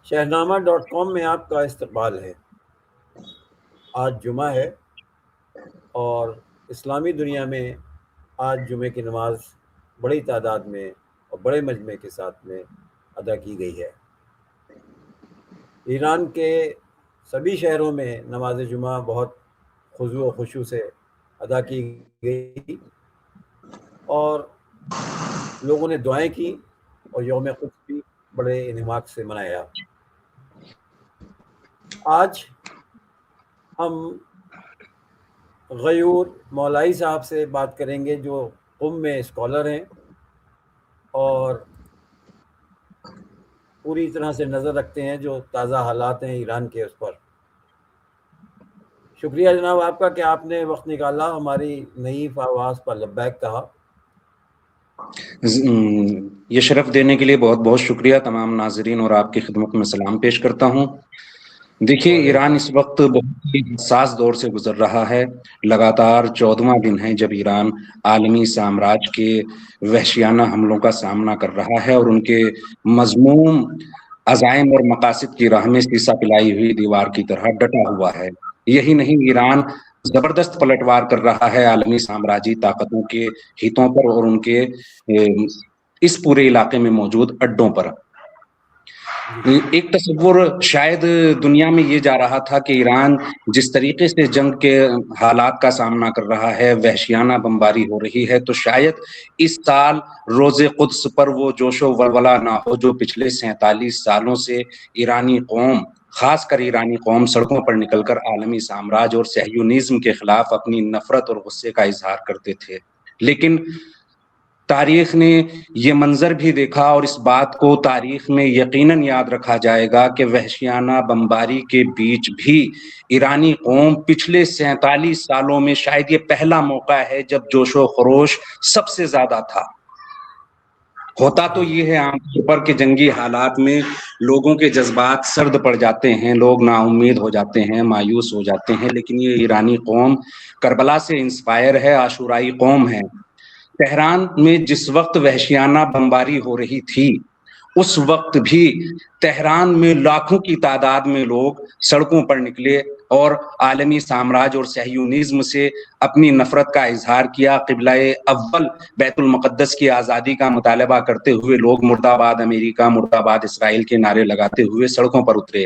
شہنامہ.com میں آپ کا استقبال ہے۔ آج جمعہ ہے اور اسلامی دنیا میں آج جمعے کی نماز بڑی تعداد میں اور بڑے مجمع کے ساتھ میں ادا کی گئی ہے۔ ایران کے سبھی شہروں میں نماز جمعہ بہت خضوع و خشوع سے ادا کی گئی اور لوگوں نے دعائیں کی اور یوم قدس بھی بڑے انہماک سے منایا۔ آج ہم غیور مولائی صاحب سے بات کریں گے جو قم میں اسکالر ہیں اور پوری طرح سے نظر رکھتے ہیں جو تازہ حالات ہیں ایران کے اس پر۔ شکریہ جناب آپ کا کہ آپ نے وقت نکالا، ہماری نئی آواز پر لبیک کہا۔ یہ شرف دینے کے لیے بہت بہت شکریہ۔ تمام ناظرین اور آپ کی خدمت میں سلام پیش کرتا ہوں۔ دیکھیے، ایران اس وقت بہت ہی حساس دور سے گزر رہا ہے۔ لگاتار 14واں دن ہے جب ایران عالمی سامراج کے وحشیانہ حملوں کا سامنا کر رہا ہے اور ان کے مذموم عزائم اور مقاصد کی راہ میں سیسا پلائی ہوئی دیوار کی طرح ڈٹا ہوا ہے۔ یہی نہیں، ایران زبردست پلٹوار کر رہا ہے عالمی سامراجی طاقتوں کے ہتوں پر اور ان کے اس پورے علاقے میں موجود اڈوں پر۔ ایک تصور شاید دنیا میں یہ جا رہا تھا کہ ایران جس طریقے سے جنگ کے حالات کا سامنا کر رہا ہے، وحشیانہ بمباری ہو رہی ہے، تو شاید اس سال روز قدس پر وہ جوش و ولولہ نہ ہو جو پچھلے 47 سالوں سے ایرانی قوم، خاص کر ایرانی قوم، سڑکوں پر نکل کر عالمی سامراج اور صہیونیزم کے خلاف اپنی نفرت اور غصے کا اظہار کرتے تھے۔ لیکن تاریخ نے یہ منظر بھی دیکھا اور اس بات کو تاریخ میں یقیناً یاد رکھا جائے گا کہ وحشیانہ بمباری کے بیچ بھی ایرانی قوم پچھلے 47 سالوں میں شاید یہ پہلا موقع ہے جب جوش و خروش سب سے زیادہ تھا۔ ہوتا تو یہ ہے عام طور پر کہ جنگی حالات میں لوگوں کے جذبات سرد پڑ جاتے ہیں، لوگ نا امید ہو جاتے ہیں، مایوس ہو جاتے ہیں، لیکن یہ ایرانی قوم کربلا سے انسپائر ہے، عاشورائی قوم ہے۔ تہران میں جس وقت وحشیانہ بمباری ہو رہی تھی، اس وقت بھی تہران میں لاکھوں کی تعداد میں لوگ سڑکوں پر نکلے اور عالمی سامراج اور صہیونیزم سے اپنی نفرت کا اظہار کیا۔ قبلہ اول بیت المقدس کی آزادی کا مطالبہ کرتے ہوئے لوگ مرد آباد امریکہ، مرد آباد اسرائیل کے نعرے لگاتے ہوئے سڑکوں پر اترے۔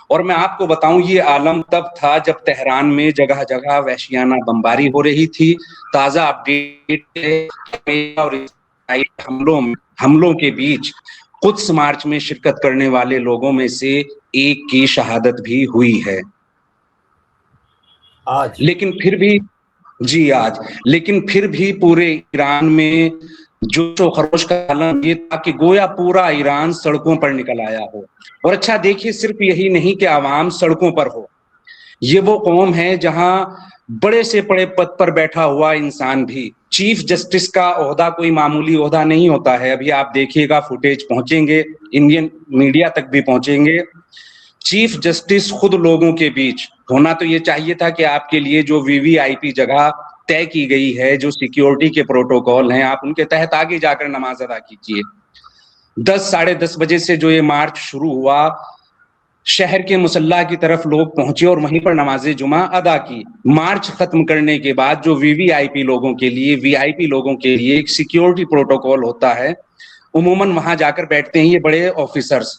اور میں آپ کو بتاؤں، یہ عالم تب تھا جب تہران میں جگہ جگہ وحشیانہ بمباری ہو رہی تھی۔ تازہ اپڈیٹ اور حملوں کے بیچ قدس مارچ میں شرکت کرنے والے لوگوں میں سے ایک کی شہادت بھی ہوئی ہے۔ لیکن پھر بھی پورے ایران میں جوش و خروش کا عالم یہ تھا کہ گویا پورا ایران سڑکوں پر نکل آیا ہو۔ اور اچھا دیکھیے، صرف یہی نہیں کہ عوام سڑکوں پر ہو، یہ وہ قوم ہے جہاں بڑے سے بڑے پد پر بیٹھا ہوا انسان بھی، چیف جسٹس کا عہدہ کوئی معمولی عہدہ نہیں ہوتا ہے۔ ابھی آپ دیکھیے گا، فوٹیج پہنچیں گے، انڈین میڈیا تک بھی پہنچیں گے۔ چیف جسٹس خود لوگوں کے بیچ ہونا تو یہ چاہیے تھا کہ آپ کے لیے جو وی وی آئی پی جگہ طے کی گئی ہے، جو سیکیورٹی کے پروٹوکول ہیں، آپ ان کے تحت آگے جا کر نماز ادا کیجیے۔ 10-10:30 بجے سے جو یہ مارچ شروع ہوا، شہر کے مسلح کی طرف لوگ پہنچے اور وہیں پر نماز جمعہ ادا کی۔ مارچ ختم کرنے کے بعد جو وی وی آئی پی لوگوں کے لیے ایک سیکیورٹی پروٹوکول ہوتا ہے، عموماً وہاں جا کر بیٹھتے ہیں یہ بڑے آفیسرز،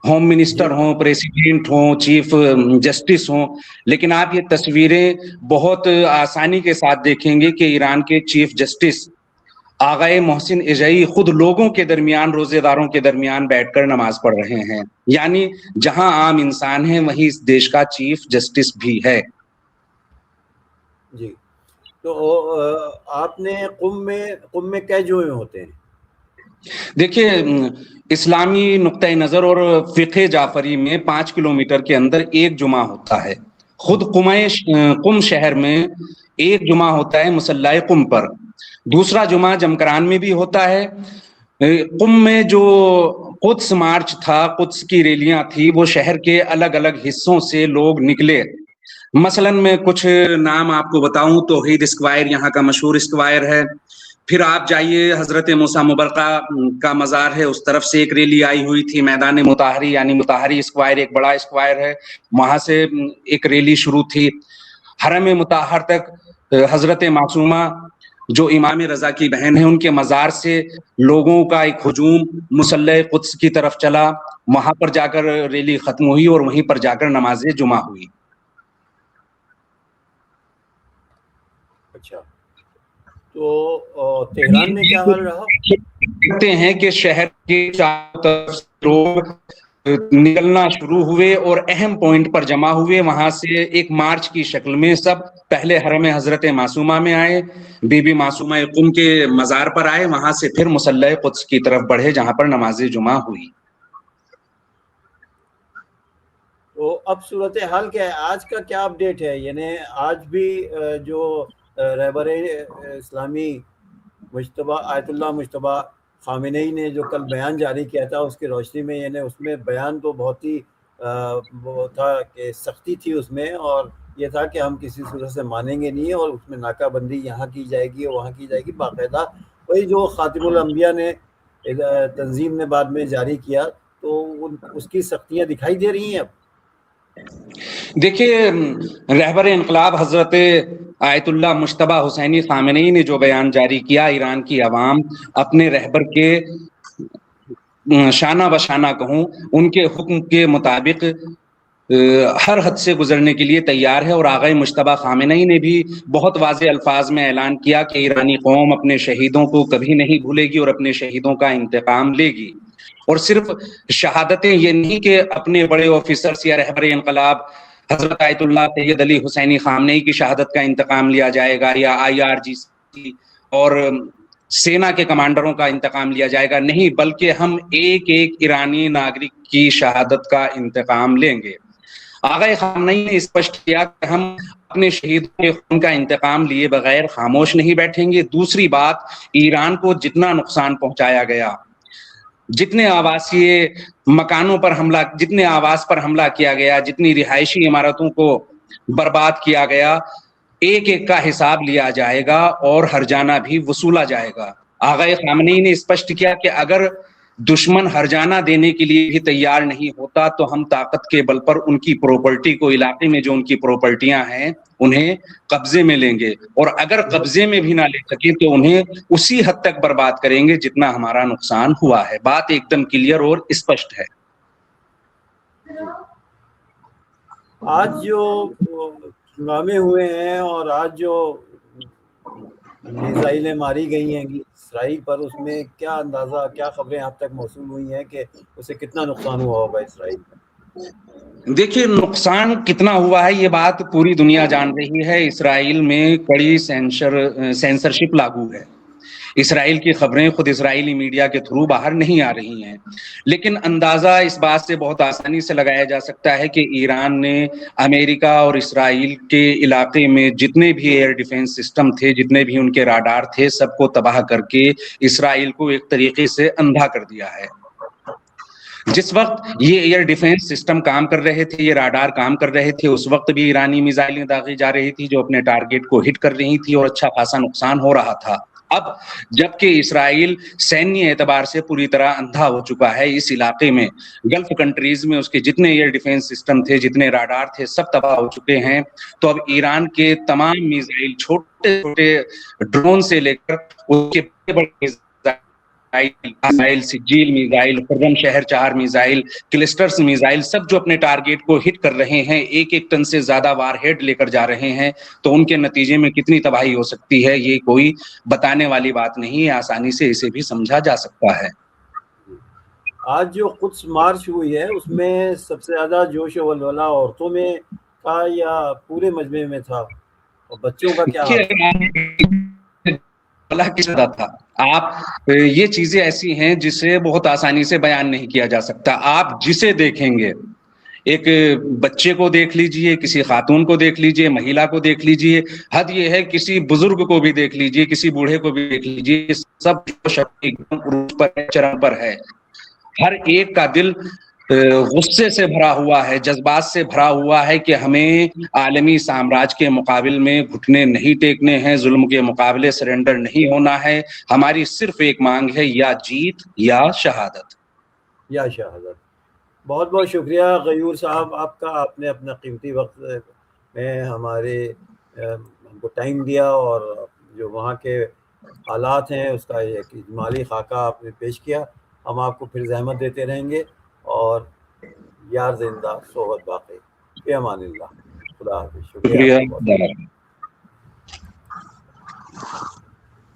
ہوم منسٹر ہوں، پریسیڈنٹ ہوں، چیف جسٹس ہوں۔ لیکن آپ یہ تصویریں بہت آسانی کے ساتھ دیکھیں گے کہ ایران کے چیف جسٹس آغائے محسن اجئی خود لوگوں کے درمیان، روزے داروں کے درمیان بیٹھ کر نماز پڑھ رہے ہیں۔ یعنی جہاں عام انسان ہے وہیں اس دیش کا چیف جسٹس بھی ہے۔ جی، تو آپ نے قم میں کئے جمعے ہوتے ہیں؟ دیکھیے، اسلامی نقطہ نظر اور فقہ جعفری میں 5 کلومیٹر کے اندر ایک جمعہ ہوتا ہے۔ خود قم شہر میں ایک جمعہ ہوتا ہے مسلح قم پر، دوسرا جمعہ جمکران میں بھی ہوتا ہے۔ قم میں جو قدس مارچ تھا، قدس کی ریلیاں تھی، وہ شہر کے الگ الگ حصوں سے لوگ نکلے۔ مثلاً میں کچھ نام آپ کو بتاؤں، توحید اسکوائر یہاں کا مشہور اسکوائر ہے، پھر آپ جائیے حضرت موسیٰ مبرقہ کا مزار ہے، اس طرف سے ایک ریلی آئی ہوئی تھی، میدان مطہری یعنی مطہری اسکوائر ایک بڑا اسکوائر ہے، وہاں سے ایک ریلی شروع تھی۔ حرم مطہر تک حضرت معصومہ جو امام رضا کی بہن ہے ان کے مزار سے لوگوں کا ایک ہجوم مصلی قدس کی طرف چلا، وہاں پر جا کر ریلی ختم ہوئی اور وہیں پر جا کر نماز جمعہ ہوئی۔ اچھا، تو تہران میں کیا حال رہا؟ دیکھتے ہیں کہ شہر کے چاروں طرف لوگ نکلنا شروع ہوئے اور اہم پوائنٹ پر جمع ہوئے، وہاں سے ایک مارچ کی شکل میں سب پہلے حرم حضرت معصومہ میں آئے، بی بی معصومہ قم کے مزار پر آئے، وہاں سے پھر مصلی قدس کی طرف بڑھے جہاں پر نماز جمعہ ہوئی۔ تو اب صورتحال کیا ہے؟ آج کا کیا اپڈیٹ ہے؟ یعنی آج بھی جو رہبر اسلامی مجتبیٰ آیت اللہ مجتبیٰ خامنئی نے جو کل بیان جاری کیا تھا اس کی روشنی میں، یعنی اس میں بیان تو بہت ہی وہ تھا کہ سختی تھی اس میں، اور یہ تھا کہ ہم کسی صورت سے مانیں گے نہیں، اور اس میں ناکہ بندی یہاں کی جائے گی اور وہاں کی جائے گی باقاعدہ۔ وہی جو خاتم الانبیاء نے تنظیم نے بعد میں جاری کیا، تو اس کی سختیاں دکھائی دے رہی ہیں اب۔ دیکھیے، رہبر انقلاب حضرت آیت اللہ مجتبیٰ حسینی خامنئی نے جو بیان جاری کیا، ایران کی عوام اپنے رہبر کے شانہ بشانہ کہوں ان کے حکم کے مطابق ہر حد سے گزرنے کے لیے تیار ہے، اور آقا مجتبیٰ خامنئی نے بھی بہت واضح الفاظ میں اعلان کیا کہ ایرانی قوم اپنے شہیدوں کو کبھی نہیں بھولے گی اور اپنے شہیدوں کا انتقام لے گی۔ اور صرف شہادتیں یہ نہیں کہ اپنے بڑے آفیسرز یا رہبر انقلاب حضرت آیت اللہ سید علی حسینی خامنئی کی شہادت کا انتقام لیا جائے گا یا IRGC اور سینا کے کمانڈروں کا انتقام لیا جائے گا، نہیں، بلکہ ہم ایک ایک ایرانی ناگرک کی شہادت کا انتقام لیں گے۔ آقا خامنئی نے اسپشٹ کیا کہ ہم اپنے شہیدوں کے خون کا انتقام لیے بغیر خاموش نہیں بیٹھیں گے۔ دوسری بات، ایران کو جتنا نقصان پہنچایا گیا، جتنے آواسی مکانوں پر حملہ، جتنے آواس پر حملہ کیا گیا، جتنی رہائشی عمارتوں کو برباد کیا گیا، ایک ایک کا حساب لیا جائے گا اور ہرجانہ بھی وصولا جائے گا۔ آقا خامنئی نے اسپشٹ کیا کہ اگر دشمن ہرجانہ دینے کے لیے بھی تیار نہیں ہوتا تو ہم طاقت کے بل پر ان کی پراپرٹی کو، علاقے میں جو ان کی پراپرٹیاں ہیں انہیں قبضے میں لیں گے، اور اگر قبضے میں بھی نہ لے سکیں تو انہیں اسی حد تک برباد کریں گے جتنا ہمارا نقصان ہوا ہے۔ بات ایک دم کلیئر اور اسپشٹ ہے۔ آج جو ہنگامے ہوئے ہیں اور آج جو میزائلیں ماری گئی ہیں اسرائیل پر، اس میں کیا اندازہ، کیا خبریں آپ تک موصول ہوئی ہیں کہ اسے کتنا نقصان ہوا ہوگا اسرائیل میں؟ دیکھیے، نقصان کتنا ہوا ہے یہ بات پوری دنیا جان رہی ہے۔ اسرائیل میں کڑی سینسرشپ لاگو ہے، اسرائیل کی خبریں خود اسرائیلی میڈیا کے تھرو باہر نہیں آ رہی ہیں، لیکن اندازہ اس بات سے بہت آسانی سے لگایا جا سکتا ہے کہ ایران نے امریکہ اور اسرائیل کے علاقے میں جتنے بھی ایئر ڈیفنس سسٹم تھے، جتنے بھی ان کے راڈار تھے، سب کو تباہ کر کے اسرائیل کو ایک طریقے سے اندھا کر دیا ہے۔ جس وقت یہ ایئر ڈیفنس سسٹم کام کر رہے تھے، یہ راڈار کام کر رہے تھے، اس وقت بھی ایرانی میزائلیں داغی جا رہی تھی جو اپنے ٹارگٹ کو ہٹ کر رہی تھی اور اچھا خاصا نقصان ہو رہا تھا۔ اب جبکہ اسرائیل سینی اعتبار سے پوری طرح اندھا ہو چکا ہے، اس علاقے میں گلف کنٹریز میں اس کے جتنے ایئر ڈیفنس سسٹم تھے، جتنے راڈار تھے، سب تباہ ہو چکے ہیں، تو اب ایران کے تمام میزائل، چھوٹے چھوٹے ڈرون سے لے کر اس کے بڑے بڑے میزائل، سجیل میزائل، خرم شہر 4 میزائل، کلسٹرز میزائل، سب جو اپنے ٹارگٹ کو ہٹ کر رہے ہیں، ایک ایک ٹن سے زیادہ وار ہیڈ لے کر جا رہے ہیں، تو ان کے نتیجے میں کتنی تباہی ہو سکتی ہے یہ کوئی بتانے والی بات نہیں ہے، آسانی سے اسے بھی سمجھا جا سکتا ہے۔ آج جو قدس مارچ ہوئی ہے اس میں سب سے زیادہ جوش و ولولہ عورتوں میں تھا یا پورے مجمع میں تھا، اور بچوں کا کیا حال تھا؟ آپ یہ چیزیں ایسی ہیں جسے بہت آسانی سے بیان نہیں کیا جا سکتا۔ آپ جسے دیکھیں گے، ایک بچے کو دیکھ لیجئے، کسی خاتون کو دیکھ لیجئے، مہیلا کو دیکھ لیجئے، حد یہ ہے کسی بزرگ کو بھی دیکھ لیجئے، کسی بوڑھے کو بھی دیکھ لیجئے، سب عروج پر ہے، چرم پر ہے۔ ہر ایک کا دل غصے سے بھرا ہوا ہے، جذبات سے بھرا ہوا ہے کہ ہمیں عالمی سامراج کے مقابل میں گھٹنے نہیں ٹیکنے ہیں، ظلم کے مقابلے سرنڈر نہیں ہونا ہے. ہماری صرف ایک مانگ ہے، یا جیت یا شہادت. یا شہادت. بہت بہت شکریہ غیور صاحب آپ کا، آپ نے اپنا قیمتی وقت میں ہمارے ہم کو ٹائم دیا، اور جو وہاں کے حالات ہیں اس کا ایک اجمالی خاکہ آپ نے پیش کیا. ہم آپ کو پھر زحمت دیتے رہیں گے، اور یار زندہ صحبت باقی. فی امان اللہ. خدا حافظ. شکریہ آپ کا بہت. شکریہ.